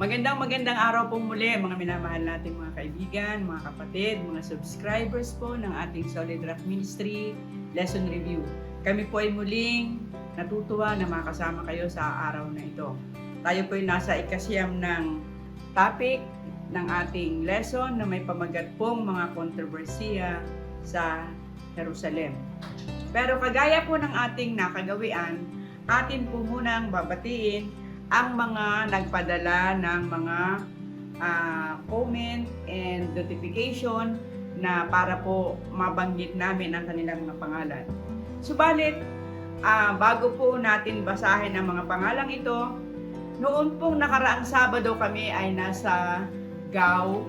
Magandang araw po muli mga minamahal nating mga kaibigan, mga kapatid, mga subscribers po ng ating Solid Rock Ministry Lesson Review. Kami po ay muling natutuwa na makasama kayo sa araw na ito. Tayo po ay nasa ikasyam ng topic ng ating lesson na may pamagat pong mga kontrobersiya sa Jerusalem. Pero kagaya po ng ating nakagawian, atin po munang babatiin ang mga nagpadala ng mga comment and notification na para po mabanggit namin ang kanilang mga pangalan. Subalit, bago po natin basahin ang mga pangalang ito, noon pong nakaraang Sabado kami ay nasa Gao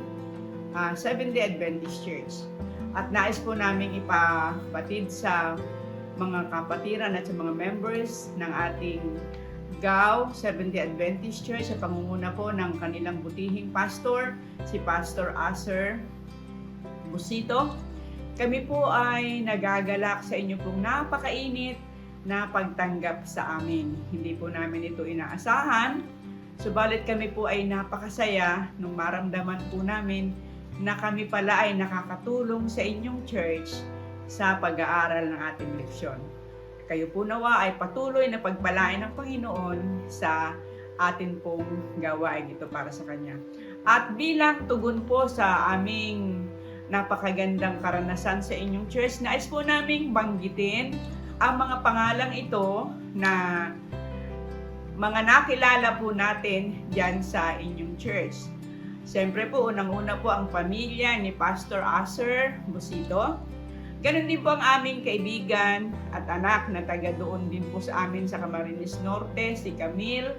Seventh-day Adventist Church. At nais po namin ipabatid sa mga kapatiran at sa mga members ng ating Gao Seventh-day Adventist Church sa pangunguna po ng kanilang butihing pastor, si Pastor Aser Busito. Kami po ay nagagalak sa inyo pong napakainit na pagtanggap sa amin. Hindi po namin ito inaasahan, subalit kami po ay napakasaya nung maramdaman po namin na kami pala ay nakakatulong sa inyong church sa pag-aaral ng ating leksyon. Kayo po nawa ay patuloy na pagpalain ng Panginoon sa atin pong gawain ito para sa Kanya. At bilang tugon po sa aming napakagandang karanasan sa inyong church, nais po naming banggitin ang mga pangalang ito na mga nakilala po natin dyan sa inyong church. Siyempre po, unang-una po ang pamilya ni Pastor Aser Busito. Ganon din po ang aming kaibigan at anak na taga doon din po sa amin sa Camarines Norte, si Camille.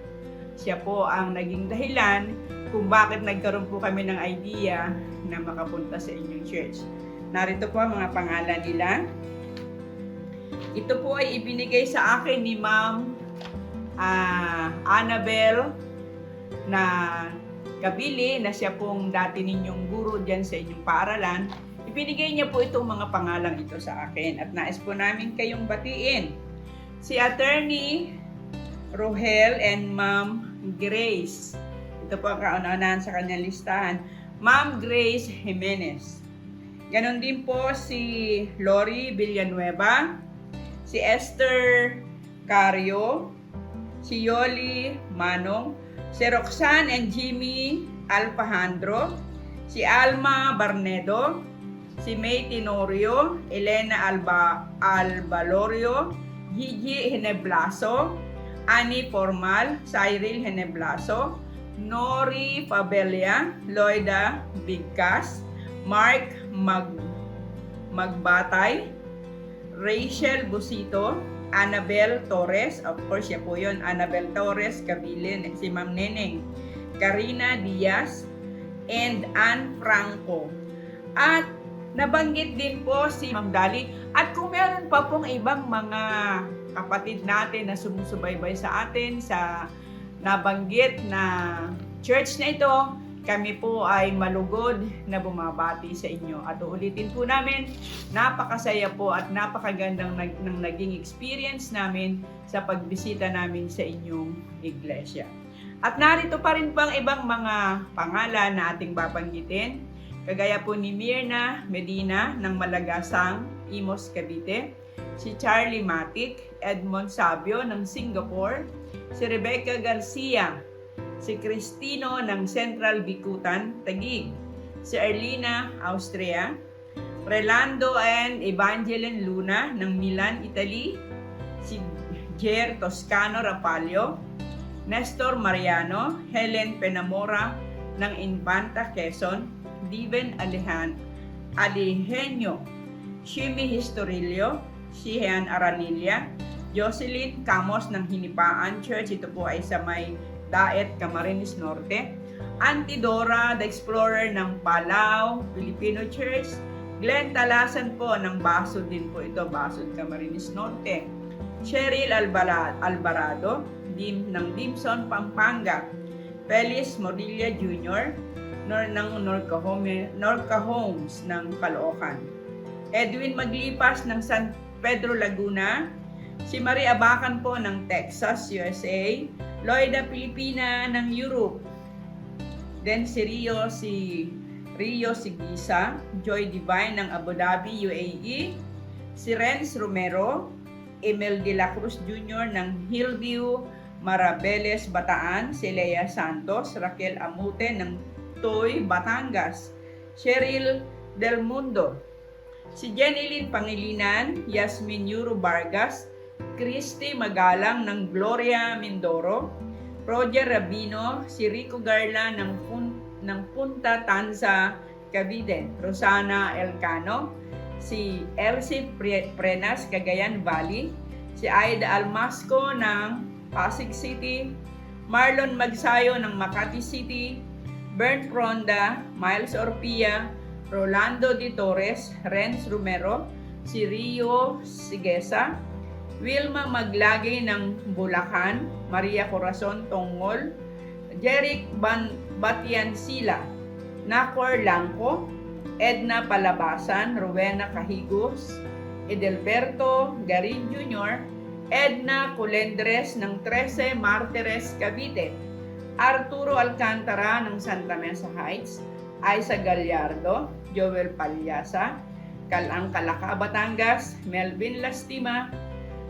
Siya po ang naging dahilan kung bakit nagkaroon po kami ng idea na makapunta sa inyong church. Narito po ang mga pangalan nila. Ito po ay ibinigay sa akin ni Ma'am Annabel na Kabili, na siya pong dati ninyong guro dyan sa inyong paaralan. Ibinigay niya po itong mga pangalang ito sa akin at nais po namin kayong batiin. Si Attorney Rohel and Ma'am Grace. Ito po ang kauna-unahan sa kanyang listahan. Ma'am Grace Jimenez. Ganon din po si Lori Villanueva, si Esther Cario, si Yoli Manong, si Roxanne and Jimmy Alpajandro, si Alma Barnedo, si May Tenorio, Elena Albalorio, Gigi Heneblaso, Annie Formal, Cyril Heneblaso, Nori Fabelia, Loida Bigkas, Mark Magbatay, Rachel Busito, Annabel Torres, of course siya po yun, Annabel Torres Cabilin, si Ma'am Neneng, Karina Diaz, and Ann Franco. At nabanggit din po si Ma'am Dali. At kung meron pa pong ibang mga kapatid natin na sumusubaybay sa atin sa nabanggit na church na ito, kami po ay malugod na bumabati sa inyo. At uulitin po namin, napakasaya po at napakagandang naging experience namin sa pagbisita namin sa inyong iglesia. At narito pa rin pang ibang mga pangalan na ating babanggitin. Kagaya po ni Mirna Medina ng Malagasang, Imos, Cavite, si Charlie Matic, Edmond Sabio ng Singapore, si Rebecca Garcia, si Cristino ng Central Bicutan, Taguig, si Arlina, Austria, Relando and Evangeline Luna ng Milan, Italy, si Jer Toscano Rapallo, Nestor Mariano, Helen Penamora ng Infanta, Quezon, Diven Alihenyo, Shimi Historilio, Shihan Aranilla, Jocelyn Camos ng Hinipaan Church, ito po ay sa may Daet, Camarines Norte, Antidora the Explorer ng Palau, Filipino Church, Glenn Talasan po ng Basod din po ito, Basod, Camarines Norte, Cheryl Alvarado ng Dimson, Pampanga, Feliz Morilla Jr., ng Norca Homes ng Caloocan, Edwin Maglipas ng San Pedro Laguna, si Marie Abacan po ng Texas, USA, Loida Pilipina ng Europe, Then si Rio Sigisa, Joy Divine ng Abu Dhabi, UAE, si Renz Romero, Emil de la Cruz Jr. ng Hillview, Marabeles, Bataan, si Lea Santos, Raquel Amute ng Toy, Batangas, Cheryl Del Mundo, si Jenilyn Pangilinan, Yasmin Yuro Vargas, Christy Magalang ng Gloria Mindoro, Roger Rabino, si Rico Garla ng Punta Tanza, Cavite, Rosana Elcano, si Elsie Prenas, Cagayan Valley, si Aida Almasco ng Pasig City, Marlon Magsayo ng Makati City, Bernd Ronda, Miles Orpia, Rolando Di Torres, Renz Romero, si Rio Sigesa, Wilma Maglagay ng Bulacan, Maria Corazon Tongol, Jeric Batiansila, Nakor Langko, Edna Palabasan, Rowena Cahigos, Edelberto Garin Jr., Edna Colendres ng 13 Martires, Cavite, Arturo Alcantara ng Santa Mesa Heights, Aiza Gallardo, Joel Palyasa, Calang Calaca, Batangas, Melvin Lastima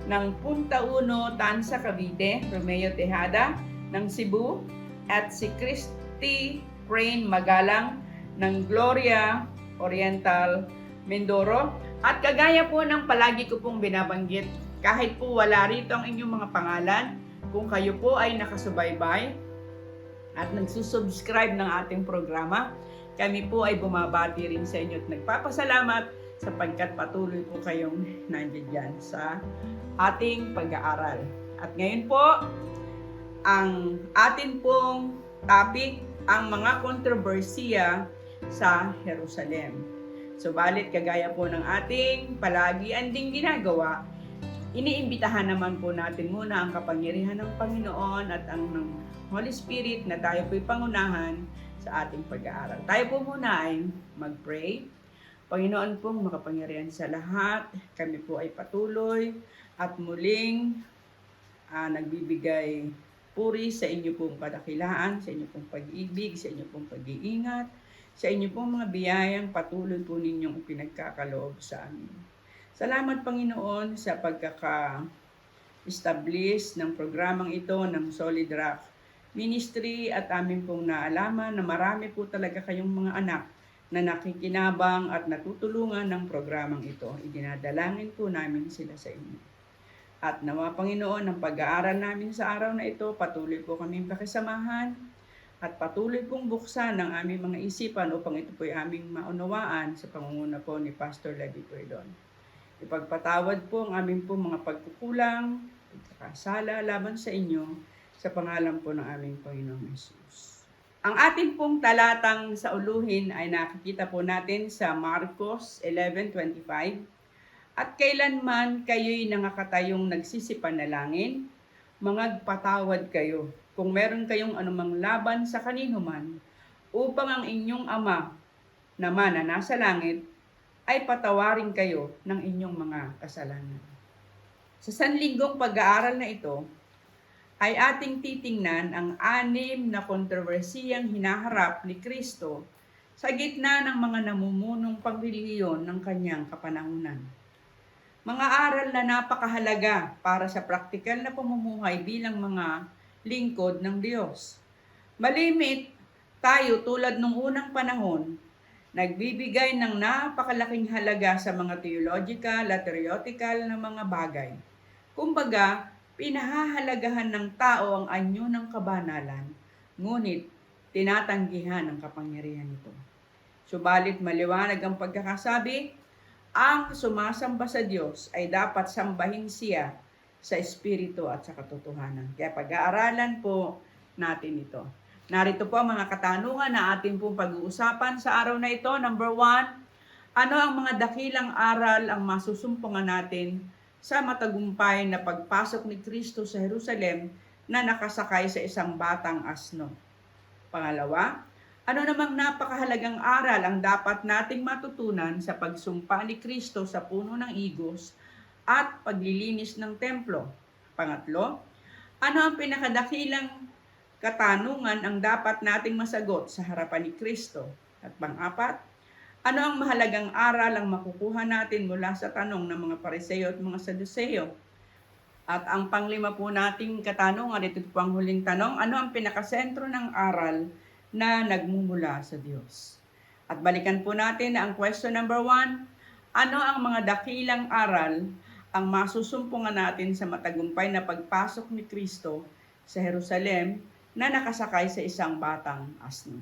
ng Punta Uno, Tanza, Cavite, Romeo Tejada ng Cebu, at si Christy Crane Magalang ng Gloria Oriental, Mindoro. At kagaya po ng palagi ko pong binabanggit, kahit po wala rito ang inyong mga pangalan, kung kayo po ay nakasubaybay at nagsusubscribe ng ating programa, kami po ay bumabati rin sa inyo at nagpapasalamat sapagkat patuloy po kayong nandiyan sa ating pag-aaral. At ngayon po, ang atin pong topic, ang mga kontrobersiya sa Jerusalem. Subalit kagaya po ng ating palagi anding ginagawa, iniimbitahan naman po natin muna ang kapangyarihan ng Panginoon at ang ng Holy Spirit na tayo po'y pangunahan sa ating pag-aaral. Tayo po muna ay mag-pray. Panginoon pong makapangyarihan sa lahat, kami po ay patuloy at muling nagbibigay puri sa inyo pong kadakilaan, sa inyo pong pag-ibig, sa inyo pong pag-iingat, sa inyo pong mga biyayang patuloy po ninyong pinagkakaloob sa amin. Salamat Panginoon sa pagkaka-establish ng programang ito ng Solid Rock Ministry at amin pong naalaman na marami po talaga kayong mga anak na nakikinabang at natutulungan ng programang ito. Idinadalangin po namin sila sa inyo. At nawa Panginoon, ang pag-aaral namin sa araw na ito, patuloy po kaming pakisamahan at patuloy pong buksan ang aming mga isipan upang ito po'y aming maunawaan sa pangunguna po ni Pastor Levi Puedon. Ipagpatawad po ang aming po mga pagkukulang, pagkakasala laban sa inyo sa pangalan po ng aming Panginoong Hesus. Ang ating pong talatang sa uluhin ay nakikita po natin sa Marcos 11:25. At kailanman kayo'y nakakatayong nagsisipanalangin, mangagpatawad kayo kung meron kayong anumang laban sa kanino man, upang ang inyong Ama naman na nasa langit ay patawarin kayo ng inyong mga kasalanan. Sa sanlinggong pag-aaral na ito, ay ating titingnan ang 6 na kontrobersiyang hinaharap ni Kristo sa gitna ng mga namumunong pangrelihiyon ng kanyang kapanahunan. Mga aral na napakahalaga para sa praktikal na pamumuhay bilang mga lingkod ng Diyos. Malimit tayo tulad nung unang panahon, nagbibigay ng napakalaking halaga sa mga theological at theoretical na mga bagay. Kumbaga, pinahahalagahan ng tao ang anyo ng kabanalan, ngunit tinatanggihan ang kapangyarihan nito. Subalit maliwanag ang pagkakasabi, ang sumasamba sa Diyos ay dapat sambahin siya sa espiritu at sa katotohanan. Kaya pag-aaralan po natin ito. Narito po ang mga katanungan na atin pong pag-uusapan sa araw na ito. Number 1, ano ang mga dakilang aral ang masusumpungan natin sa matagumpay na pagpasok ni Kristo sa Jerusalem na nakasakay sa isang batang asno? Pangalawa, ano namang napakahalagang aral ang dapat nating matutunan sa pagsumpa ni Kristo sa puno ng igos at paglilinis ng templo? Pangatlo, ano ang pinakadakilang katanungan ang dapat nating masagot sa harapan ni Kristo? At pang-apat, ano ang mahalagang aral ang makukuha natin mula sa tanong ng mga Pariseo at mga Saduceo? At ang panglima po nating katanungan, ito po ang huling tanong, ano ang pinakasentro ng aral na nagmumula sa Diyos? At balikan po natin ang question number 1, ano ang mga dakilang aral ang masusumpungan natin sa matagumpay na pagpasok ni Kristo sa Jerusalem na nakasakay sa isang batang asno?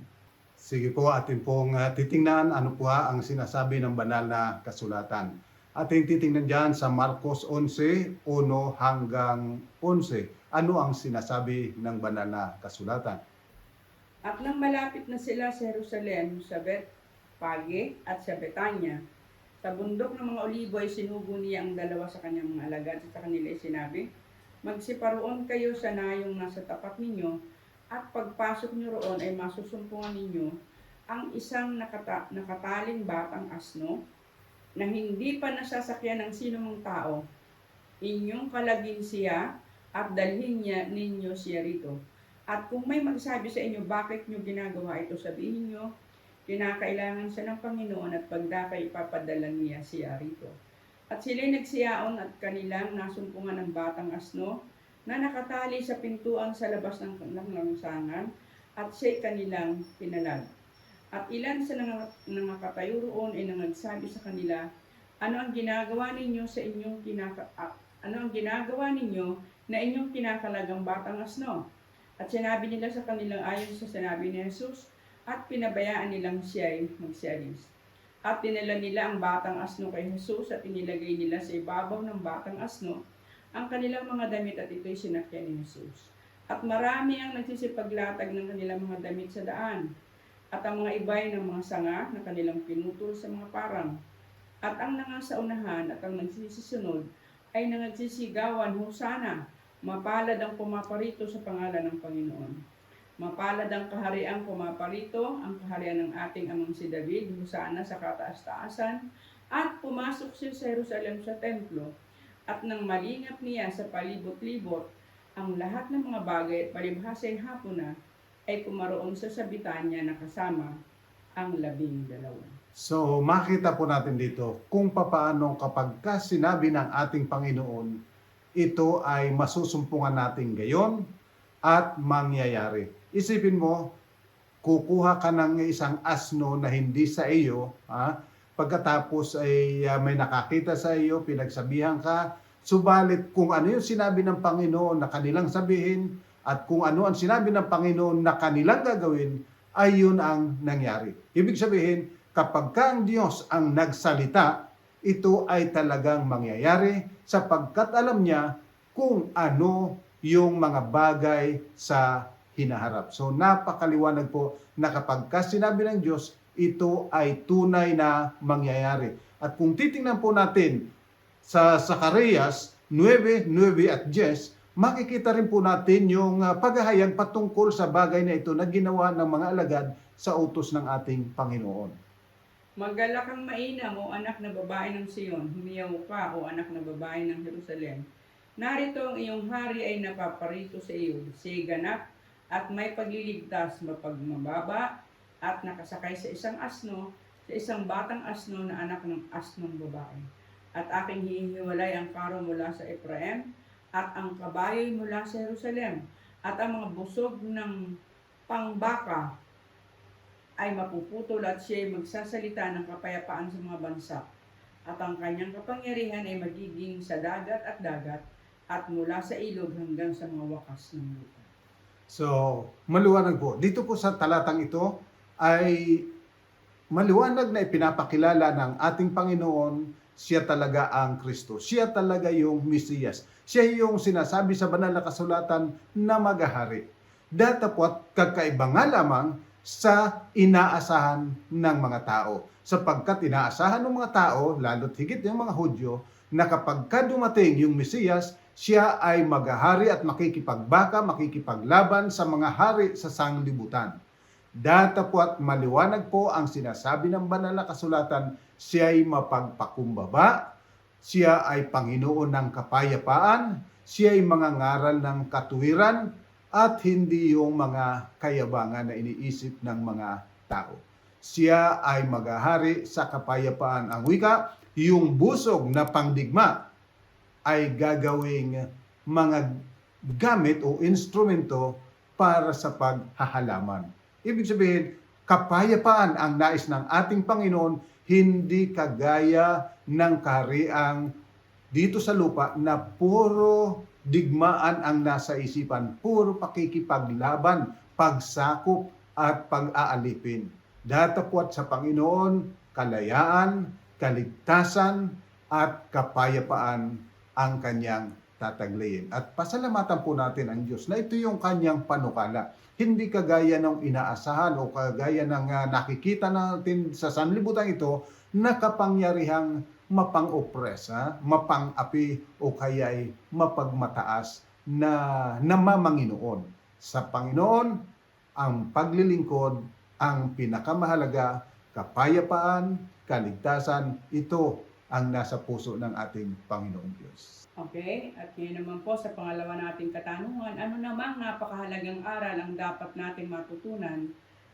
Sige po, atin pong titingnan ano po ang sinasabi ng banal na kasulatan. Ating titingnan dyan sa Marcos 11, 1 hanggang 11. Ano ang sinasabi ng banal na kasulatan? At nang malapit na sila sa Jerusalem, sa Bethphage at sa Betania, sa bundok ng mga olibo ay sinugo niya ang dalawa sa kanyang mga alagad at sa kanila ay sinabi, magsiparoon kayo sa nayong nasa tapat ninyo at pagpasok niyo roon ay masusumpungan ninyo ang isang nakataling batang asno na hindi pa nasasakyan ng sinumang tao. Inyong kalagin siya at dalhin ninyo siya rito. At kung may magsabi sa inyo bakit nyo ginagawa ito, sabihin nyo, kinakailangan siya ng Panginoon at pagdakay ipapadala niya siya rito. At sila'y nagsiyaon at kanilang nasumpungan ng batang asno na nakatali sa pintuan sa labas ng langsangan at siya'y kanilang pinalag. At ilan sa nakatayo roon ay nagsabi sa kanila, ano ang ginagawa ninyo na inyong kinakalagang batang asno? At sinabi nila sa kanilang ayon sa sinabi ni Jesus, at pinabayaan nilang siya'y magsialis. At dinala nila ang batang asno kay Jesus at inilagay nila sa ibabaw ng batang asno ang kanilang mga damit at ito'y sinakyan ni Jesus. At marami ang nagsisipaglatag ng kanilang mga damit sa daan. At ang mga iba'y ng mga sanga na kanilang pinutol sa mga parang. At ang nangasaunahan at ang nagsisisunod ay nangagsisigawan, Hosana, mapalad ang pumaparito sa pangalan ng Panginoon. Mapalad ang kahariang pumaparito, ang kaharian ng ating amang si David, Hosana sa kataas-taasan, at pumasok siya sa Jerusalem sa templo, at nang malingap niya sa palibot-libot ang lahat ng mga bagay at palibhasay hapon na, ay pumaroon sa Betania na kasama ang 12. So makita po natin dito kung paano kapag sinabi ng ating Panginoon, ito ay masusumpungan natin gayon at mangyayari. Isipin mo, kukuha ka ng isang asno na hindi sa iyo, pagkatapos ay may nakakita sa iyo, pinagsabihan ka, subalit kung ano yung sinabi ng Panginoon na kanilang sabihin at kung ano ang sinabi ng Panginoon na kanilang gagawin, ay yun ang nangyari. Ibig sabihin, kapag ang Diyos ang nagsalita, ito ay talagang mangyayari sapagkat alam niya kung ano yung mga bagay sa hinaharap. So napakaliwanag po na kapag sinabi ng Diyos, ito ay tunay na mangyayari. At kung titingnan po natin sa Zacarias 9, 9 at 10, makikita rin po natin yung paghahayag patungkol sa bagay na ito na ginawa ng mga alagad sa utos ng ating Panginoon. Magala kang mainam o anak na babae ng Sion, humiyaw ka o anak na babae ng Jerusalem. Narito ang iyong hari ay napaparito sa iyo, siya'y ganap at may pagliligtas mapagmababa at nakasakay sa isang asno, sa isang batang asno na anak ng asnong babae. At aking hihiwalay ang karo mula sa Ephraim at ang kabayo'y mula sa Jerusalem at ang mga busog ng pangbaka ay mapuputol at siya'y magsasalita ng kapayapaan sa mga bansa. At ang kanyang kapangyarihan ay magiging sa dagat at mula sa ilog hanggang sa mga wakas ng lupa. So, maliwanag po. Dito po sa talatang ito ay maliwanag na ipinapakilala ng ating Panginoon, siya talaga ang Kristo. Siya talaga yung Mesiyas. Siya yung sinasabi sa banal na kasulatan na maghahari. Datapwat kakaiba nga lamang sa inaasahan ng mga tao. Sapagkat inaasahan ng mga tao, lalo't higit yung mga Hudyo, na kapag dumating yung Mesiyas, siya ay maghahari at makikipagbaka, makikipaglaban sa mga hari sa sanglibutan. Datapwat maliwanag po ang sinasabi ng banal na kasulatan, siya ay mapagpakumbaba, siya ay Panginoon ng kapayapaan, siya ay mangangaral ng katuwiran, at hindi yung mga kayabangan na iniisip ng mga tao. Siya ay maghahari sa kapayapaan. Ang wika, yung busog na pangdigma ay gagawing mga gamit o instrumento para sa paghahalaman. Ibig sabihin, kapayapaan ang nais ng ating Panginoon, hindi kagaya ng kahariang dito sa lupa na puro digmaan ang nasa isipan, puro pakikipaglaban, pagsakop at pag-aalipin. Datapwat sa Panginoon, kalayaan, kaligtasan at kapayapaan ang kanyang tataglayin. At pasalamatan po natin ang Diyos na ito yung kanyang panukala. Hindi kagaya ng inaasahan o kagaya ng nakikita natin sa sanlibutan ito na kapangyarihang mapang-opresa, mapang-api o kaya'y mapagmataas na namamanginoon. Sa Panginoon, ang paglilingkod, ang pinakamahalaga, kapayapaan, kaligtasan, ito ang nasa puso ng ating Panginoong Diyos. Okay, at ngayon naman po sa pangalawa nating katanungan, ano namang napakahalagang aral ang dapat nating matutunan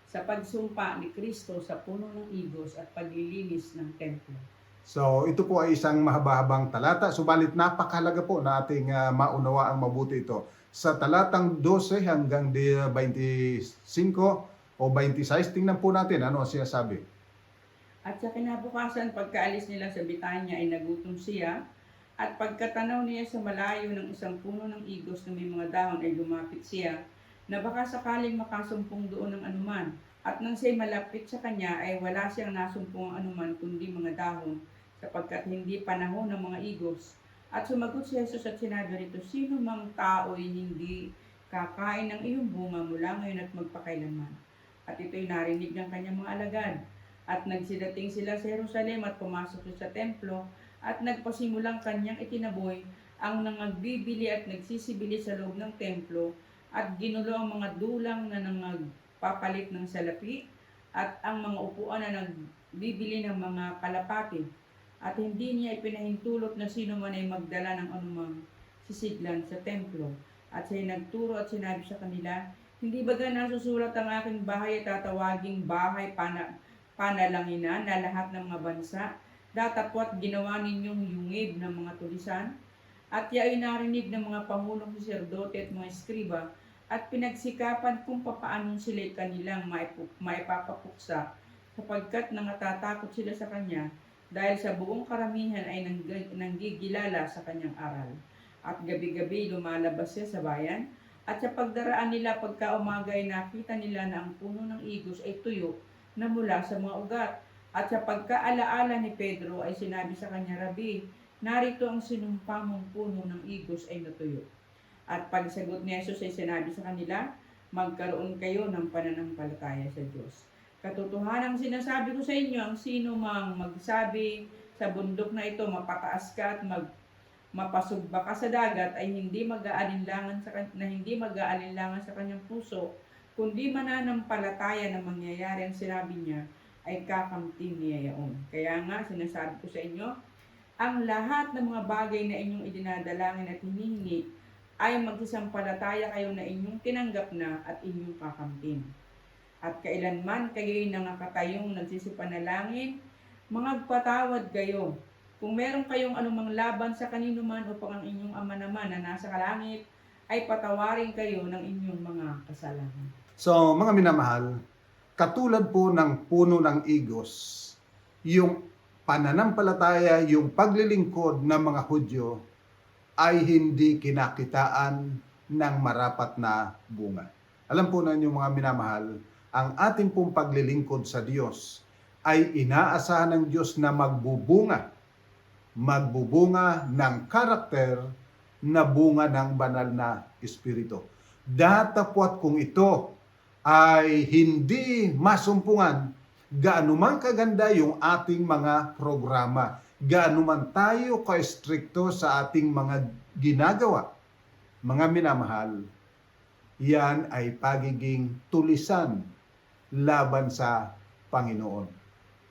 sa pagsumpa ni Kristo sa puno ng igos at paglilinis ng templo? So, ito po ay isang mahaba-habang talata, subalit napakahalaga po na ating maunawa ang mabuti ito. Sa talatang 12 hanggang 25 o 26, tingnan po natin ano ang sinasabi. At sa kinabukasan, pagkaalis nila sa Bitanya ay nagutom siya, at pagkatanaw niya sa malayo ng isang puno ng igos na may mga dahon ay lumapit siya, na baka sakaling makasumpong doon ng anuman. At nang siya'y malapit sa kanya ay wala siyang nasumpong anuman kundi mga dahon, sapagkat hindi panahon ng mga igos. At sumagot si Jesus at sinabi rito, sino mang tao'y hindi kakain ng iyong bunga mula ngayon at magpakailanman. At ito'y narinig ng kanyang mga alagad. At nagsidating sila sa Jerusalem at pumasok sa templo at nagpasimulang kanyang itinaboy ang nangagbibili at nagsisibili sa loob ng templo at ginulo ang mga dulang na nangagpapalit ng salapi at ang mga upuan na nagbibili ng mga kalapati. At hindi niya ipinahintulot na sino man ay magdala ng anumang sisidlan sa templo. At siya'y nagturo at sinabi sa kanila, hindi baga nasusulat ang aking bahay at tatawaging bahay panalanginan na lahat ng mga bansa? Datapwat ginawa ninyong yungib ng mga tulisan? At yao'y narinig ng mga pangulong saserdote at mga eskriba at pinagsikapan kung papaanong sila'y kanilang maipapapuksa sapagkat nangatatakot sila sa kanya dahil sa buong karamihan ay nanggigilala sa kanyang aral. At gabi-gabi lumalabas siya sa bayan at sa pagdaraan nila pagka umaga ay nakita nila na ang puno ng igos ay tuyo na mula sa mga ugat. At sa pagkaalaala ni Pedro ay sinabi sa kanya, Rabi, narito ang sinumpa mong puno ng igos ay natuyo. At pagsagot ni Jesus ay sinabi sa kanila, magkaroon kayo ng pananampalataya sa Diyos. Katotohanan ang sinasabi ko sa inyo, ang sino mang magsabi sa bundok na ito, mapataas ka at mapasugba ka sa dagat, ay hindi mag-aalinlangan sa kanyang puso, kundi mananampalataya na mangyayari ang sinabi niya, ay kakamtin niya yaon. Kaya nga, sinasabi ko sa inyo, ang lahat ng mga bagay na inyong idinadalangin at hinihingi, ay magsasampalataya kayo na inyong tinanggap na at inyong kakamtin. At kailanman kayo'y nangakatayong nagsisipanalangin, magpatawad kayo. Kung meron kayong anumang laban sa kanino man upang ang inyong ama naman na nasa kalangit, ay patawarin kayo ng inyong mga kasalanan. So, mga minamahal, katulad po ng puno ng igos, yung pananampalataya, yung paglilingkod ng mga Hudyo ay hindi kinakitaan ng marapat na bunga. Alam po ninyo mga minamahal, ang ating pong paglilingkod sa Diyos ay inaasahan ng Diyos na magbubunga ng karakter na bunga ng banal na Espiritu. Datapwat kung ito ay hindi masumpungan, gaano man kaganda yung ating mga programa, gaano man tayo ka-stricto sa ating mga ginagawa, mga minamahal, yan ay pagiging tulisan laban sa Panginoon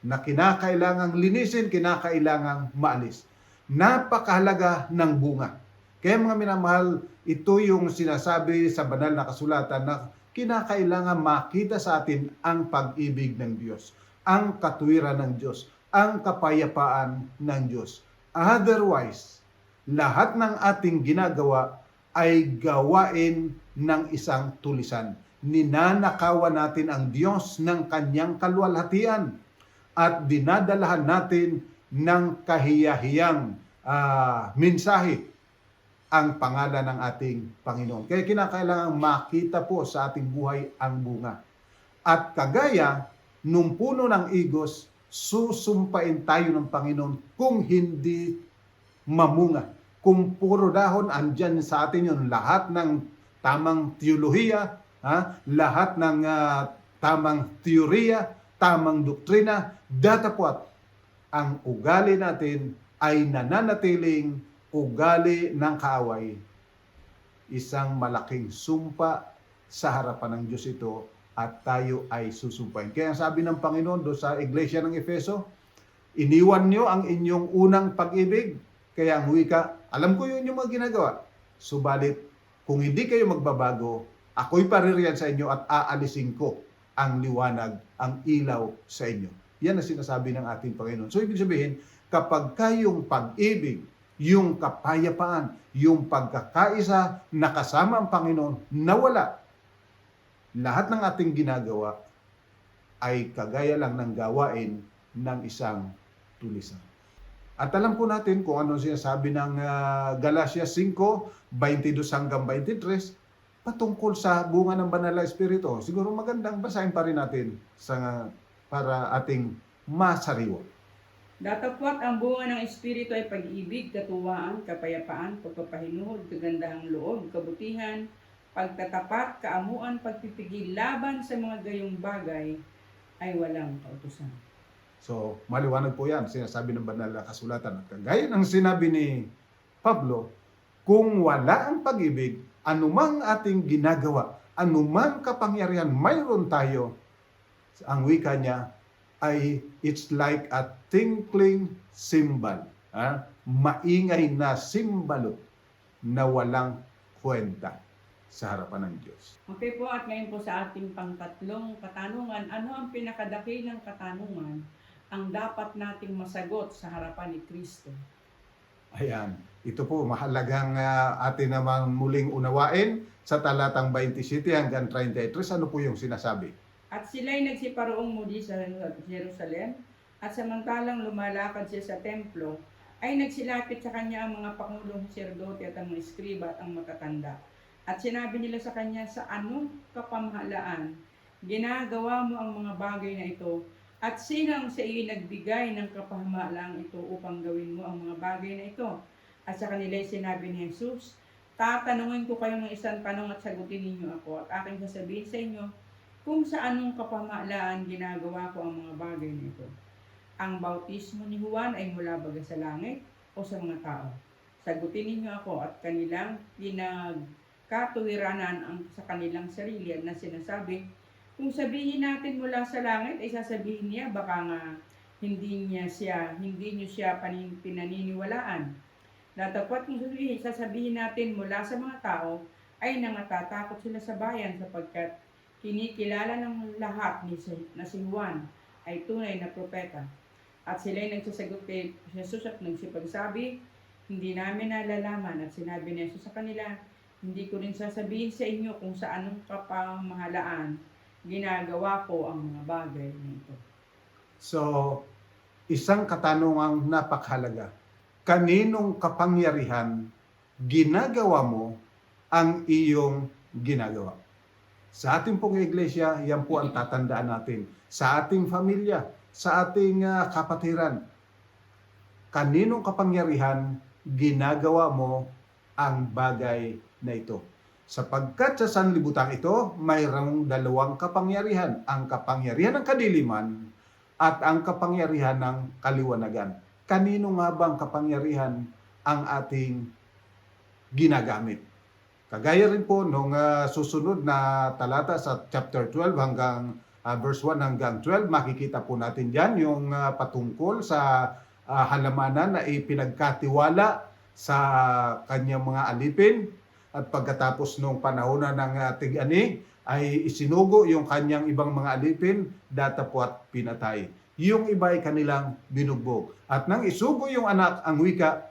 na kinakailangang linisin, kinakailangang maalis. Napakahalaga ng bunga. Kaya mga minamahal, Ito yung sinasabi sa banal na kasulatan na kinakailangan makita sa atin ang pag-ibig ng Diyos, ang katwiran ng Diyos, ang kapayapaan ng Diyos. Otherwise, lahat ng ating ginagawa ay gawain ng isang tulisan. Ninanakawan natin ang Diyos ng kanyang kaluwalhatian at dinadalahan natin ng kahiyahiyang mensahe ang pangalan ng ating Panginoon. Kaya kinakailangan makita po sa ating buhay ang bunga. At kagaya nung puno ng igos, susumpain tayo ng Panginoon kung hindi mamunga. Kung puro dahon, andyan sa atin yung lahat ng tamang teolohiya, lahat ng tamang teorya, tamang doktrina, datapwat ang ugali natin ay nananatiling ugali ng kaaway. Isang malaking sumpa sa harapan ng Diyos ito at tayo ay susumpain. Kaya sabi ng Panginoon doon sa iglesia ng Efeso, iniwan nyo ang inyong unang pag-ibig. Kaya ang wika, alam ko yun yung mga ginagawa. Subalit, kung hindi kayo magbabago, ako'y paririyan sa inyo at aalisin ko ang liwanag, ang ilaw sa inyo. Yan ang sinasabi ng ating Panginoon. So, ibig sabihin, kapag kayong pag-ibig, yung kapayapaan, yung pagkakaisa na kasama ang Panginoon, nawala. Lahat ng ating ginagawa ay kagaya lang ng gawain ng isang tulisan. At alam po natin kung ano sinasabi ng Galatia 5:22 hanggang 23 patungkol sa bunga ng banal na espiritu. Siguro magandang basahin pa rin natin para ating masariwa. Datapwat ang bunga ng Espiritu ay pag-ibig, katuwaan, kapayapaan, pagpapahinuhod, kagandahang loob, kabutihan, pagtatapat, kaamuan, pagpipigil laban sa mga gayong bagay ay walang kautusan. So, maliwanag po yan, sinasabi ng banal na kasulatan. At kagaya ng sinabi ni Pablo, kung wala ang pag-ibig, anumang ating ginagawa, anumang kapangyarihan mayroon tayo, ang wika niya ay it's like a tinkling cymbal. Maingay na simbalo na walang kwenta sa harapan ng Diyos. Okay po, at ngayon po sa ating pangtatlong katanungan, ano ang pinakadakilang katanungan ang dapat nating masagot sa harapan ni Kristo? Ayan, ito po mahalagang atin naman muling unawain sa talatang 27 hanggang 33. Ano po yung sinasabi? At sila'y nagsiparoong muli sa Jerusalem, at samantalang lumalakad siya sa templo, ay nagsilapit sa kanya ang mga pangulong saserdote at ang mga eskriba at ang matatanda. At sinabi nila sa kanya, sa anong kapamahalaan ginagawa mo ang mga bagay na ito? At sino ang sa iyo nagbigay ng kapamahalaan ito upang gawin mo ang mga bagay na ito? At sa kanila sinabi ni Jesus, tatanungin ko kayo ng isang tanong at sagutin ninyo ako, at aking sasabihin sa inyo, kung sa anong kapamahalaan ginagawa ko ang mga bagay na ito. Ang bautismo ni Juan ay mula baga sa langit o sa mga tao? Sagutin ninyo ako, at kanilang pinagkatuwiranan ang sa kanilang sarili at na sinasabi, kung sabihin natin mula sa langit, ay sasabihin niya, baka nga hindi niyo siya pinaniniwalaan. Datapwat kung sasabihin natin mula sa mga tao, ay nangatatakot sila sa bayan sapagkat kinikilala ng lahat na si Juan ay tunay na propeta. At sila'y nagsasagot kay Jesus at nagsipagsabi, hindi namin nalalaman. At sinabi ni Jesus sa kanila, hindi ko rin sasabihin sa inyo kung sa anong kapamahalaan ginagawa ko ang mga bagay nito. So, isang katanungang napakahalaga. Kaninong kapangyarihan ginagawa mo ang iyong ginagawa? Sa ating pong iglesia, yan po ang tatandaan natin. Sa ating pamilya, sa ating kapatiran, kaninong kapangyarihan ginagawa mo ang bagay na ito? Sapagkat sa sanlibutan ito, mayroong dalawang kapangyarihan. Ang kapangyarihan ng kadiliman at ang kapangyarihan ng kaliwanagan. Kanino nga bang kapangyarihan ang ating ginagamit? Kagaya rin po nung susunod na talata sa chapter 12 hanggang verse 1 hanggang 12, makikita po natin dyan yung patungkol sa halamanan na ipinagkatiwala sa kanyang mga alipin. at pagkatapos nung panahon na ng tig-ani, ay isinugo yung kanyang ibang mga alipin, datapwat pinatay. Yung iba ay kanilang binugbog. At nang isugo yung anak, ang wika,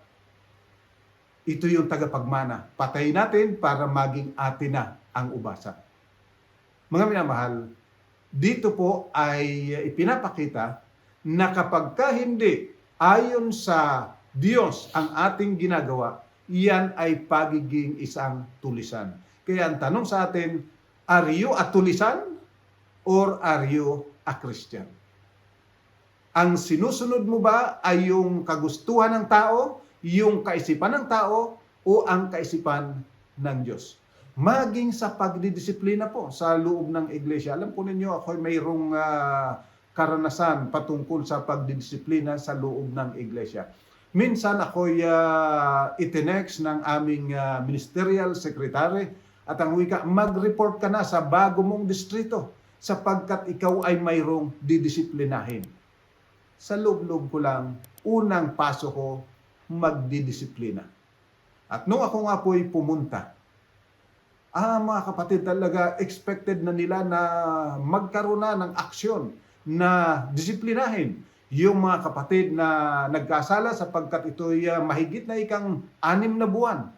ito yung tagapagmana. Patay natin para maging atin na ang ubasa. Mga minamahal, dito po ay ipinapakita na kapag ka hindi ayon sa Diyos ang ating ginagawa, yan ay pagiging isang tulisan. Kaya ang tanong sa atin, are you a tulisan or are you a Christian? Ang sinusunod mo ba ay yung kagustuhan ng tao, yung kaisipan ng tao, o ang kaisipan ng Diyos? Maging sa pagdidisiplina po sa loob ng iglesia. Alam po ninyo, ako mayroong karanasan patungkol sa pagdidisiplina sa loob ng iglesia. Minsan ako'y itinext ng aming ministerial secretary at ang wika, mag-report ka na sa bago mong distrito sapagkat ikaw ay mayroong didisiplinahin. Sa loob-loob ko lang, unang paso ko, magdidisiplina. At nung ako nga po'y pumunta, mga kapatid, talaga expected na nila na magkaroon na ng aksyon na disiplinahin yung mga kapatid na nagkasala sapagkat ito'y mahigit na 6 na buwan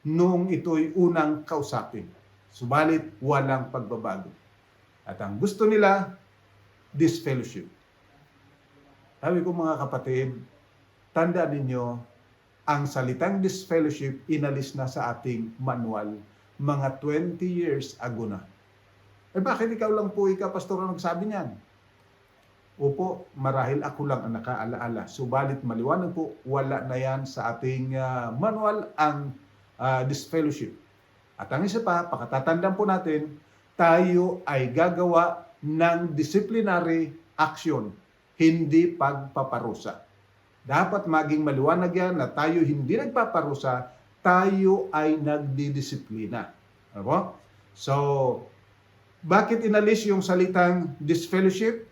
nung ito'y unang kausapin. Subalit, walang pagbabago. At ang gusto nila, disfellowship. Sabi ko mga kapatid, tandaan ninyo, ang salitang disfellowship inalis na sa ating manual mga 20 years ago na. Bakit ikaw lang po, pastor, ang nagsabi niyan? Opo, marahil ako lang ang nakaalaala. Subalit maliwanag po, wala na yan sa ating manual ang disfellowship. At ang isa pa, pakatatandaan po natin, tayo ay gagawa ng disciplinary action, hindi pagpaparusa. Dapat maging maliwanag yan na tayo hindi nagpaparusa, tayo ay nagdidisiplina. Ano? So, bakit inalis yung salitang disfellowship?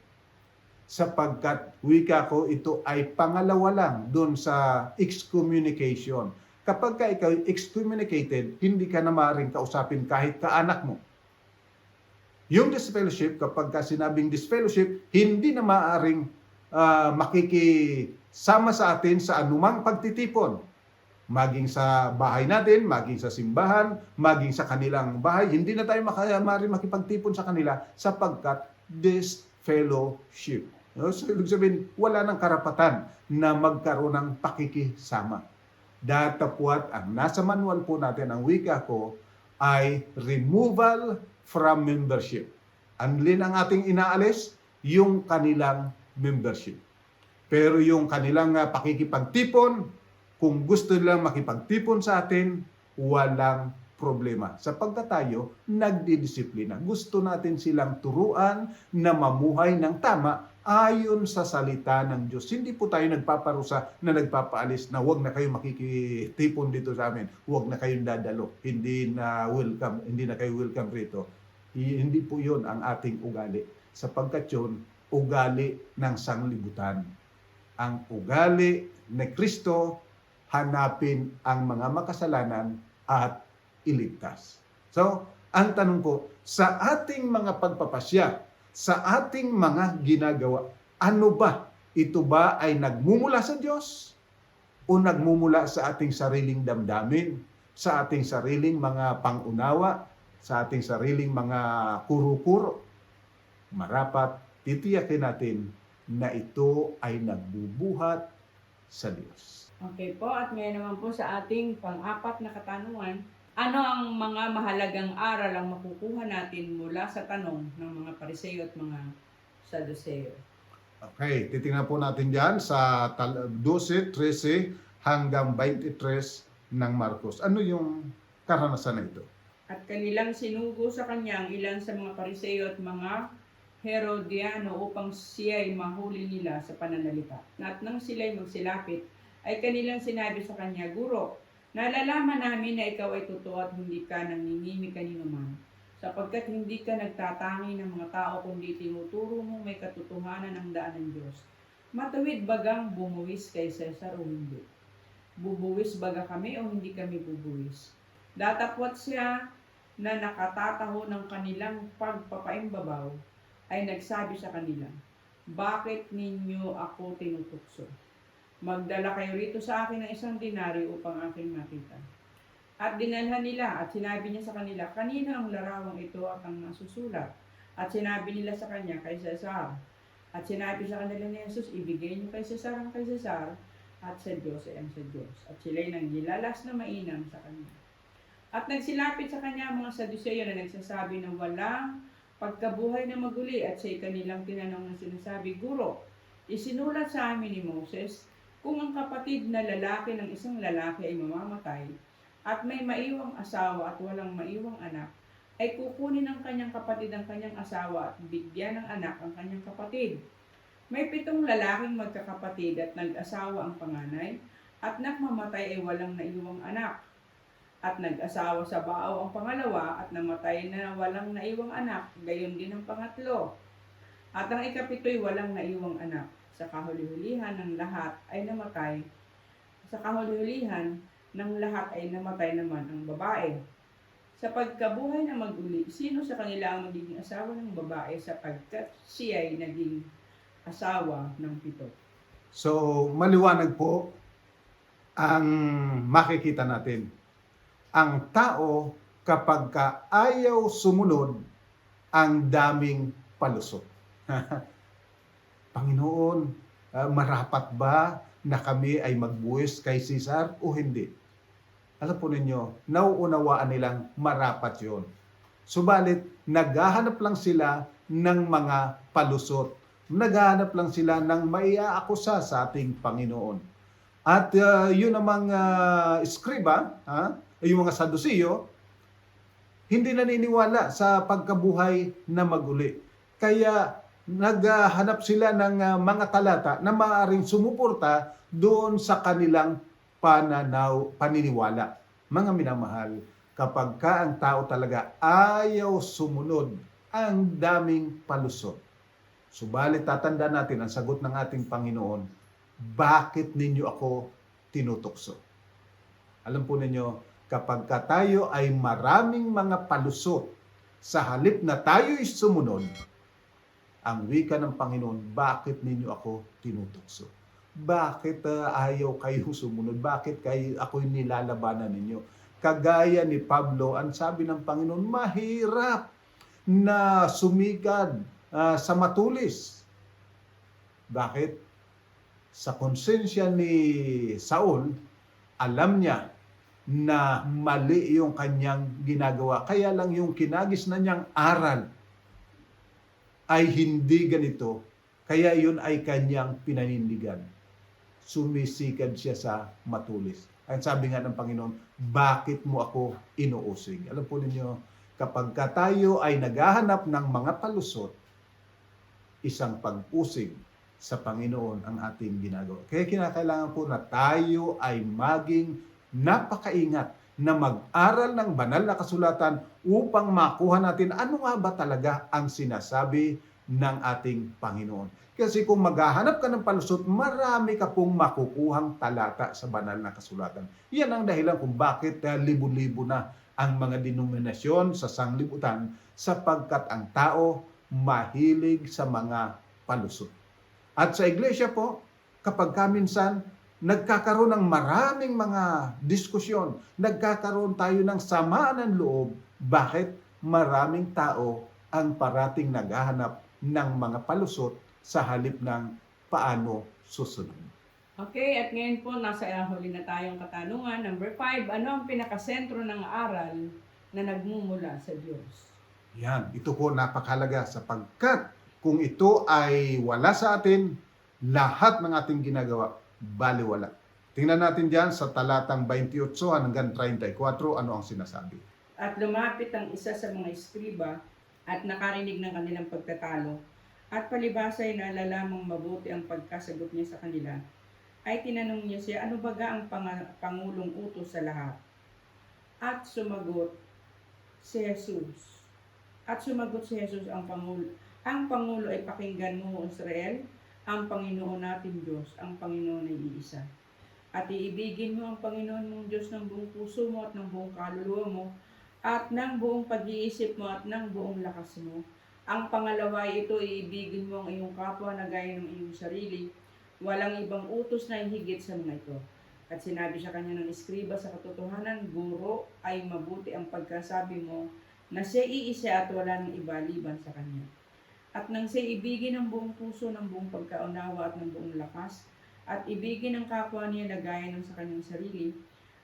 Sapagkat, wika ko, ito ay pangalawa lang doon sa excommunication. Kapag ka ikaw excommunicated, hindi ka na maaaring kausapin kahit kaanak mo. Yung disfellowship, kapag ka sinabing disfellowship, hindi na maaaring makikisama sa atin sa anumang pagtitipon. Maging sa bahay natin, maging sa simbahan, maging sa kanilang bahay, hindi na tayo maaaring makipagtipon sa kanila sapagkat disfellowship. So, ibig sabihin, wala ng karapatan na magkaroon ng pakikisama. Datapwat ang nasa manual po natin, ang wika ko, ay removal from membership. Anlin ang ating inaalis, yung kanilang membership. Pero yung kanilang pakikipagtipon, kung gusto nilang makipagtipon sa atin, walang problema. Sapagkat tayo, nagdidisiplina. Gusto natin silang turuan na mamuhay ng tama ayon sa salita ng Diyos. Hindi po tayo nagpaparusa na nagpapaalis na huwag na kayo makikitipon dito sa amin. Huwag na kayong dadalo. Hindi na kayo welcome rito. Hindi po yun ang ating ugali. Sapagkat yun, ugali ng sanglibutan. Ang ugali ni Kristo, hanapin ang mga makasalanan at iligtas. So, ang tanong ko, sa ating mga pagpapasya, sa ating mga ginagawa, ano ba? Ito ba ay nagmumula sa Diyos? O nagmumula sa ating sariling damdamin? Sa ating sariling mga pangunawa? Sa ating sariling mga kuro-kuro? Marapat, titiyakin natin na ito ay nagbubuhat sa Diyos. Okay po, at ngayon naman po sa ating pang-apat na katanungan, ano ang mga mahalagang aral ang makukuha natin mula sa tanong ng mga Pariseo at mga Saduseo? Okay, titingnan po natin dyan sa 12, 13 hanggang 23 ng Marcos. Ano yung karanasan na ito? At kanilang sinugo sa kanya ang ilan sa mga Pariseo at mga Herodiano upang siya'y mahuli nila sa pananalita. At nang sila'y magsilapit, ay kanilang sinabi sa kanya, Guro, nalalaman namin na ikaw ay totoo at hindi ka nangingimi kanino man, sapagkat hindi ka nagtatangi ng mga tao kundi tinuturo mo may katotohanan ng daan ng Diyos. Matuwid bagang bumuwis kay Cesar o hindi? Bubuwis baga kami o hindi kami bubuwis? Datapwat siya na nakatataho ng kanilang pagpapaimbabaw, ay nagsabi sa kanila, "Bakit ninyo ako tinutukso? Magdala kayo rito sa akin ng 1 denaryo upang aking makita." At dinalhan nila at sinabi niya sa kanila, "Kanino ang larawang ito at ang nasusulat?" At sinabi nila sa kanya, "Kay Cesar." At sinabi sa kanila ni Jesus, "Ibigay niyo kay Cesar ang kay Cesar, at sa Diyos ay ang sa Diyos." At sila'y nanggilalas na mainam sa kanya. At nagsilapit sa kanya ang mga Saduceo na nagsasabi na walang pagkabuhay na maguli, at siya'y kanilang tinanong na sinasabi, "Guro, isinulat sa amin ni Moses, kung ang kapatid na lalaki ng isang lalaki ay mamamatay, at may maiwang asawa at walang maiwang anak, ay kukunin ng kanyang kapatid ang kanyang asawa at bigyan ng anak ang kanyang kapatid. May 7 lalaking magkakapatid at nag-asawa ang panganay, at nagmamatay ay walang naiwang anak. At nag-asawa sa bao ang pangalawa at namatay na walang naiwang anak, gayon din ang pangatlo. At ang ikapito'y walang naiwang anak. Sa kahuli-hulihan ng lahat ay namatay. Sa kahuli-hulihan ng lahat ay namatay naman ang babae. Sa pagkabuhay na mag-uli, sino sa kanila ang magiging asawa ng babae sapagkat siya ay naging asawa ng 7? So, maliwanag po ang makikita natin. Ang tao, kapag ka ayaw sumunod, ang daming palusot. Panginoon, marapat ba na kami ay magbuwis kay Cesar o hindi? Alam po ninyo, nauunawaan nilang marapat yon. Subalit, naghahanap lang sila ng mga palusot. Naghahanap lang sila ng maiaakusa sa ating Panginoon. At yun namang eskriba, yung mga Saduceo, hindi naniniwala sa pagkabuhay na maguli. Kaya naghanap sila ng mga talata na maaaring sumuporta doon sa kanilang paniniwala. Mga minamahal, kapag ka ang tao talaga ayaw sumunod, ang daming palusot. Subalit tatanda natin ang sagot ng ating Panginoon, "Bakit ninyo ako tinutukso?" Alam po ninyo, kapag ka tayo ay maraming mga palusot, sa halip na tayo'y sumunod, ang wika ng Panginoon, "Bakit ninyo ako tinutukso? Bakit ayaw kayo sumunod? Bakit ako'y nilalabanan ninyo?" Kagaya ni Pablo, ang sabi ng Panginoon, mahirap na sumigad sa matulis. Bakit? Sa konsensya ni Saul, alam niya na mali yung kanyang ginagawa. Kaya lang yung kinagis na niyang aral ay hindi ganito. Kaya yun ay kanyang pinanindigan. Sumisikad siya sa matulis. Ang sabi nga ng Panginoon, "Bakit mo ako inuusig?" Alam po ninyo, kapag tayo ay naghahanap ng mga palusot, isang pag-usig sa Panginoon ang ating ginagawa. Kaya kinakailangan po na tayo ay maging napakaingat na mag-aral ng banal na kasulatan upang makuha natin ano nga ba talaga ang sinasabi ng ating Panginoon. Kasi kung maghahanap ka ng palusot, marami ka pong makukuhang talata sa banal na kasulatan. Yan ang dahilan kung bakit libo-libo na ang mga denominasyon sa sanglibutan, sapagkat ang tao mahilig sa mga palusot. At sa iglesia po, kapag minsan nagkakaroon ng maraming mga diskusyon, nagkakaroon tayo ng samaan ng loob. Bakit? Maraming tao ang parating naghahanap ng mga palusot sa halip ng paano susunod. Okay, at ngayon po nasa huli na tayong katanungan. Number 5, ano ang pinakasentro ng aral na nagmumula sa Diyos? Yan, ito po napakahalaga sapagkat kung ito ay wala sa atin, lahat ng ating ginagawa, baliwala. Tingnan natin diyan sa talatang 28 hanggang 34, ano ang sinasabi. At lumapit ang isa sa mga eskriba at nakarinig ng kanilang pagtatalo. At palibhasa ay nalalamang mabuti ang pagkasagot niya sa kanila. Ay tinanong niya siya, ano baga ang pangulong utos sa lahat? At sumagot si Jesus. Ang Pangulo ay pakinggan mo, Israel, ang Panginoon natin Diyos, ang Panginoon ay iisa. At iibigin mo ang Panginoon mong Diyos ng buong puso mo at ng buong kaluluwa mo at ng buong pag-iisip mo at ng buong lakas mo. Ang pangalawa ay ito, iibigin mo ang iyong kapwa na gaya ng iyong sarili. Walang ibang utos na higit sa mga ito. At sinabi sa kanya ng eskriba sa katotohanan, Guro, ay mabuti ang pagkasabi mo na siya iisa at wala nang iba liban sa kanya. At nang siya ibigin ng buong puso, ng buong pagkaunawa at ng buong lakas, at ibigin ang kapwa niya na gaya ng sa kanyang sarili,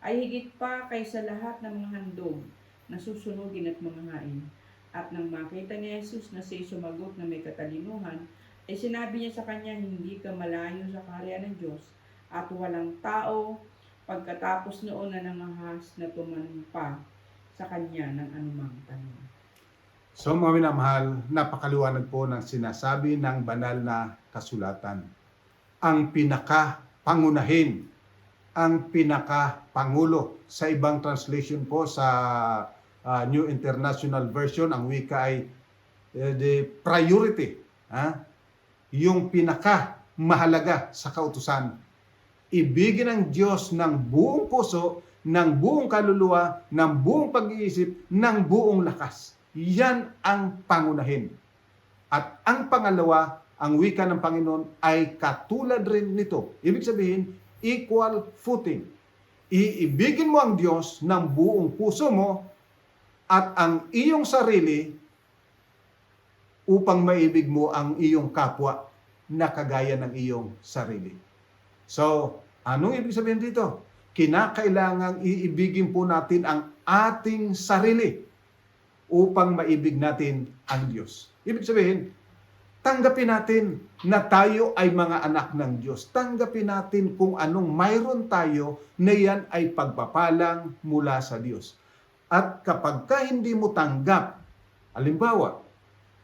ay higit pa kaysa lahat ng mga handog na susunugin at manghahain. At nang makita ni Jesus na siya sumagot na may katalinuhan, ay sinabi niya sa kanya, hindi ka malayo sa kaharian ng Diyos, at walang tao pagkatapos noon na nangahas na tumanong pa sa kanya ng anumang tanong. So mga minamahal, napakaliwanag po ng sinasabi ng banal na kasulatan. Ang pinaka-pangunahin, ang pinaka-pangulo. Sa ibang translation po sa New International Version, ang wika ay the priority. Yung pinaka-mahalaga sa kautusan. Ibigin ang Diyos ng buong puso, ng buong kaluluwa, ng buong pag-iisip, ng buong lakas. Yan ang pangunahin. At ang pangalawa, ang wika ng Panginoon ay katulad rin nito. Ibig sabihin, equal footing. Iibigin mo ang Diyos ng buong puso mo at ang iyong sarili upang maibig mo ang iyong kapwa na kagaya ng iyong sarili. So, anong ibig sabihin dito? Kinakailangang iibigin po natin ang ating sarili upang maibig natin ang Diyos. Ibig sabihin, tanggapin natin na tayo ay mga anak ng Diyos. Tanggapin natin kung anong mayroon tayo na yan ay pagpapalang mula sa Diyos. At kapag ka hindi mo tanggap, halimbawa,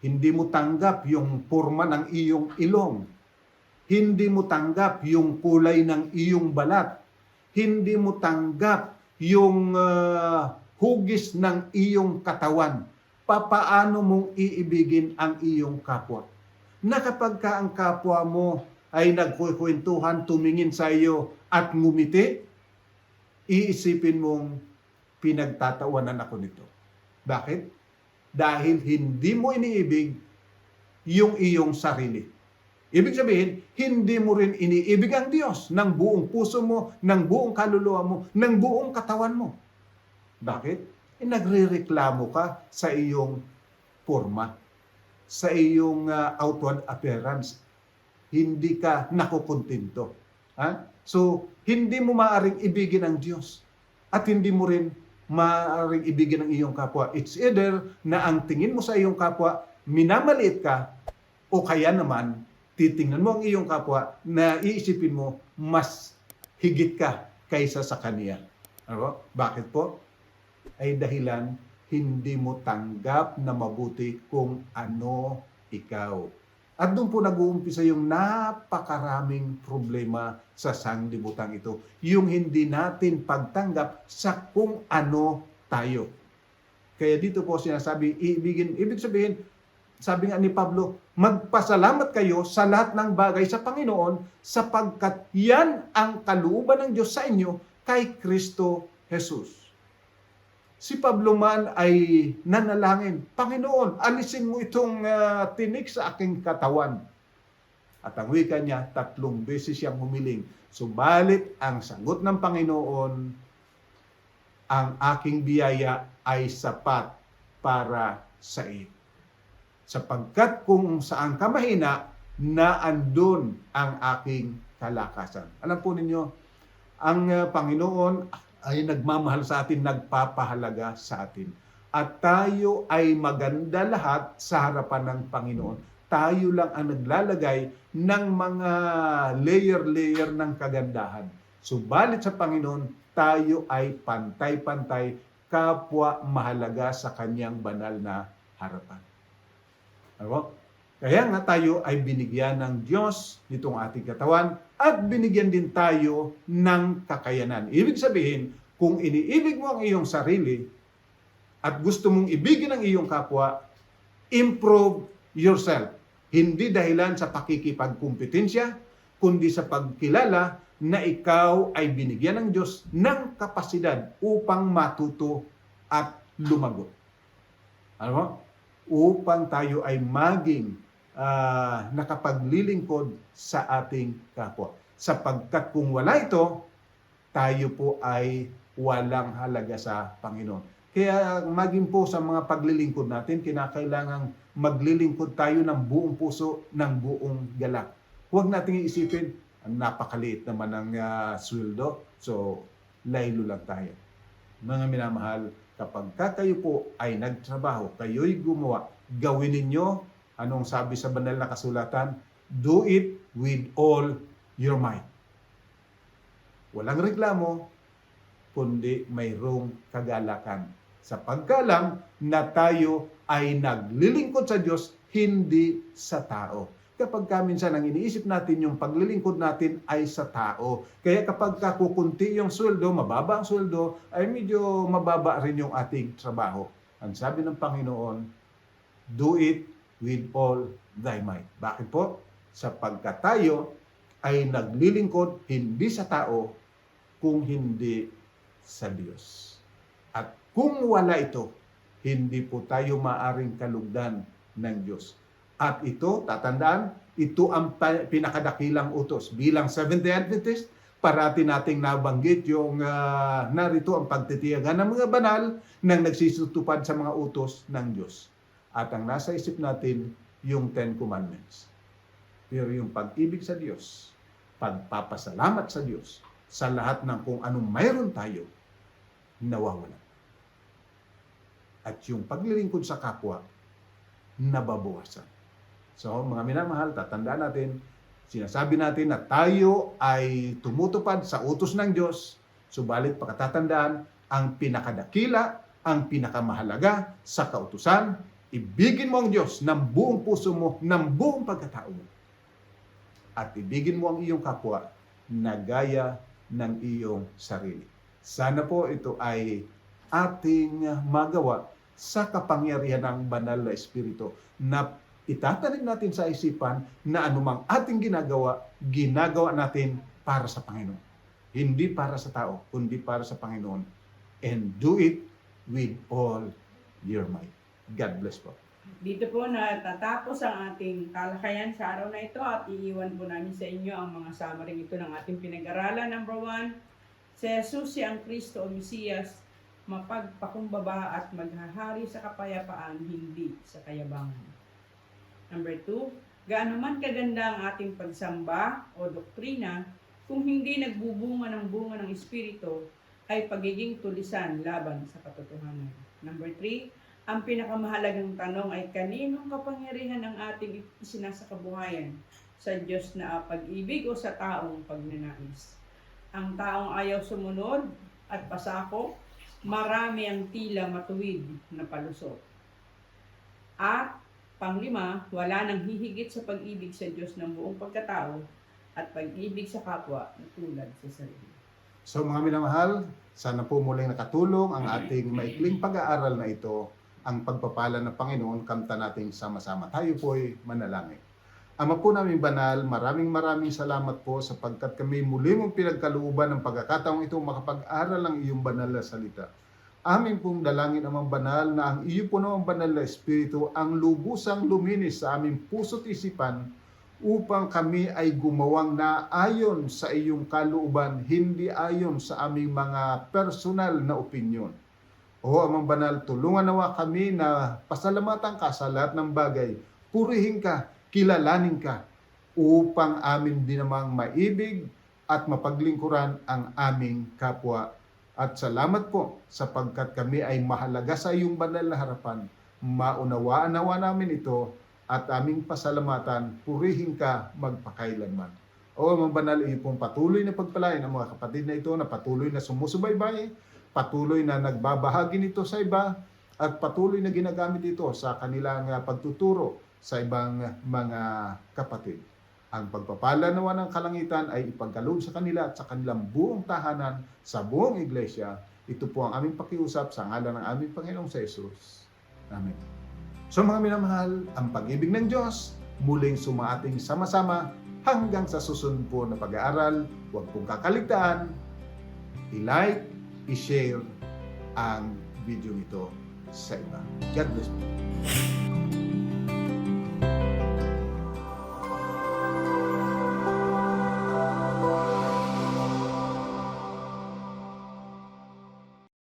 hindi mo tanggap yung porma ng iyong ilong, hindi mo tanggap yung kulay ng iyong balat, hindi mo tanggap yung hugis ng iyong katawan, papaano mong iibigin ang iyong kapwa? Na kapag ka ang kapwa mo ay nagkukwentuhan, tumingin sa iyo at ngumiti, iisipin mong pinagtatawanan ako nito. Bakit? Dahil hindi mo iniibig yung iyong sarili. Ibig sabihin, hindi mo rin iniibig ang Diyos ng buong puso mo, ng buong kaluluwa mo, ng buong katawan mo. Bakit? Nagrereklamo ka sa iyong forma, sa iyong outward appearance. Hindi ka nakukontento. So, hindi mo maaaring ibigin ang Diyos at hindi mo rin maaaring ibigin ang iyong kapwa. It's either na ang tingin mo sa iyong kapwa, minamaliit ka, o kaya naman, titingnan mo ang iyong kapwa na iisipin mo, mas higit ka kaysa sa kaniya. Bakit po? Ay dahilan hindi mo tanggap na mabuti kung ano ikaw. At doon po nag-uumpisa yung napakaraming problema sa sanglibutan ito. Yung hindi natin pagtanggap sa kung ano tayo. Kaya dito po sinasabi, ibig sabihin, sabi nga ni Pablo, magpasalamat kayo sa lahat ng bagay sa Panginoon sapagkat yan ang kalooban ng Diyos sa inyo kay Kristo Jesus. Si Pablo man ay nanalangin, Panginoon, alisin mo itong tinik sa aking katawan. At ang wika niya, 3 beses siyang humiling. Subalit ang sagot ng Panginoon, ang aking biyaya ay sapat para sa iyo. Sapagkat kung saan ka mahina, naandun ang aking kalakasan. Alam po ninyo, ang Panginoon ay nagmamahal sa atin, nagpapahalaga sa atin. At tayo ay maganda lahat sa harapan ng Panginoon. Tayo lang ang naglalagay ng mga layer-layer ng kagandahan. Subalit sa Panginoon, tayo ay pantay-pantay, kapwa mahalaga sa kanyang banal na harapan. Kaya nga tayo ay binigyan ng Diyos nitong ating katawan at binigyan din tayo ng kakayanan. Ibig sabihin, kung iniibig mo ang iyong sarili at gusto mong ibigin ang iyong kapwa, improve yourself. Hindi dahilan sa pakikipagkumpetensya, kundi sa pagkilala na ikaw ay binigyan ng Diyos ng kapasidad upang matuto at lumago. Ano mo? Upang tayo ay maging nakapaglilingkod sa ating kapwa. Sapagkat kung wala ito, tayo po ay walang halaga sa Panginoon. Kaya maging po sa mga paglilingkod natin, kinakailangang maglilingkod tayo ng buong puso, ng buong galak. Huwag nating iisipin, napakaliit naman ng sweldo, so laylo lang tayo. Mga minamahal, kapag kayo po ay nagtrabaho, kayo'y gumawa, gawin ninyo, anong sabi sa banal na kasulatan? Do it with all your might. Walang reklamo, kundi mayroong kagalakan. Sa paggalang na tayo ay naglilingkod sa Diyos, hindi sa tao. Kapag minsan ang iniisip natin yung paglilingkod natin ay sa tao. Kaya kapag kukunti yung sweldo, mababa ang sweldo, ay medyo mababa rin yung ating trabaho. Ang sabi ng Panginoon, do it with all thy might. Bakit po? Sapagkat tayo ay naglilingkod hindi sa tao, kung hindi sa Diyos. At kung wala ito, hindi po tayo maaring kalugdan ng Diyos. At ito, tatandaan, ito ang pinakadakilang utos. Bilang Seventh-day Adventist, parati nating nabanggit yung narito ang pagtitiyagan ng mga banal na nagsusutupad sa mga utos ng Diyos. At ang nasa isip natin, yung Ten Commandments. Pero yung pag-ibig sa Diyos, pagpapasalamat sa Diyos, sa lahat ng kung anong mayroon tayo, nawawala. At yung paglilingkod sa kapwa, nababawasan. So, mga minamahal, tatandaan natin, sinasabi natin na tayo ay tumutupad sa utos ng Diyos, subalit pagkatatandaan, ang pinakadakila, ang pinakamahalaga sa kautusan, ibigin mo ang Diyos ng buong puso mo, ng buong pagkatao mo. At ibigin mo ang iyong kapwa na gaya ng iyong sarili. Sana po ito ay ating magawa sa kapangyarihan ng banal na Espiritu na itatanim natin sa isipan na anumang ating ginagawa, ginagawa natin para sa Panginoon. Hindi para sa tao, kundi para sa Panginoon. And do it with all your might. God bless po. Dito po natatapos ang ating talakayan sa araw na ito at iiwan po namin sa inyo ang mga summary ito ng ating pinag-aralan. Number 1, si Jesus si ang Kristo o Mesiyas, mapagpakumbaba at maghahari sa kapayapaan, hindi sa kayabangan. Number 2, gaano man kaganda ang ating pagsamba o doktrina, kung hindi nagbubunga ng bunga ng Espiritu, ay pagiging tulisan laban sa katotohanan. Number 3, ang pinakamahalagang tanong ay kaninong kapangyarihan ang ating isinasakabuhayan? Sa Diyos na pag-ibig o sa taong pagnanais? Ang taong ayaw sumunod at pasako, marami ang tila matuwid na palusot. At panglima, wala nang hihigit sa pag-ibig sa Diyos ng buong pagkatao at pag-ibig sa kapwa na tulad sa sarili. So mga minamahal, sana po muling nakatulong ang ating maikling pag-aaral na ito, ang pagpapala ng Panginoon, kamta nating sama-sama. Tayo po'y manalangin. Ama po namin banal, maraming salamat po sapagkat kami muli mong pinagkalooban ng pagkakataong ito makapag-aral ng iyong banal na salita. Amin pong dalangin, Amang banal, na ang iyo po namang banal na Espiritu ang lubusang luminis sa aming puso't isipan upang kami ay gumawang na ayon sa iyong kalooban, hindi ayon sa aming mga personal na opinyon. O Amang banal, tulungan nawa kami na pasalamatan ka sa lahat ng bagay, purihin ka, kilalanin ka, upang amin din namang maibig at mapaglingkuran ang aming kapwa. At salamat po sapagkat kami ay mahalaga sa iyong banal na harapan. Maunawaan nawa namin ito at aming pasalamatan, purihin ka magpakailanman. O Amang banal, iyo pong patuloy na pagpalain ang mga kapatid na ito na patuloy na sumusubaybay, patuloy na nagbabahagi nito sa iba, at patuloy na ginagamit ito sa kanilang pagtuturo sa ibang mga kapatid. Ang pagpapala nawa ng kalangitan ay ipagkaloob sa kanila at sa kanilang buong tahanan, sa buong iglesia. Ito po ang aming pakiusap sa ngalan ng aming Panginoong sa Jesus. Amen. So mga minamahal, ang pag-ibig ng Diyos muling sumaating sama-sama Hanggang sa susunod po na pag-aaral, huwag pong kakaligtaan, i-like, i-share ang video nito sa iba. God bless po.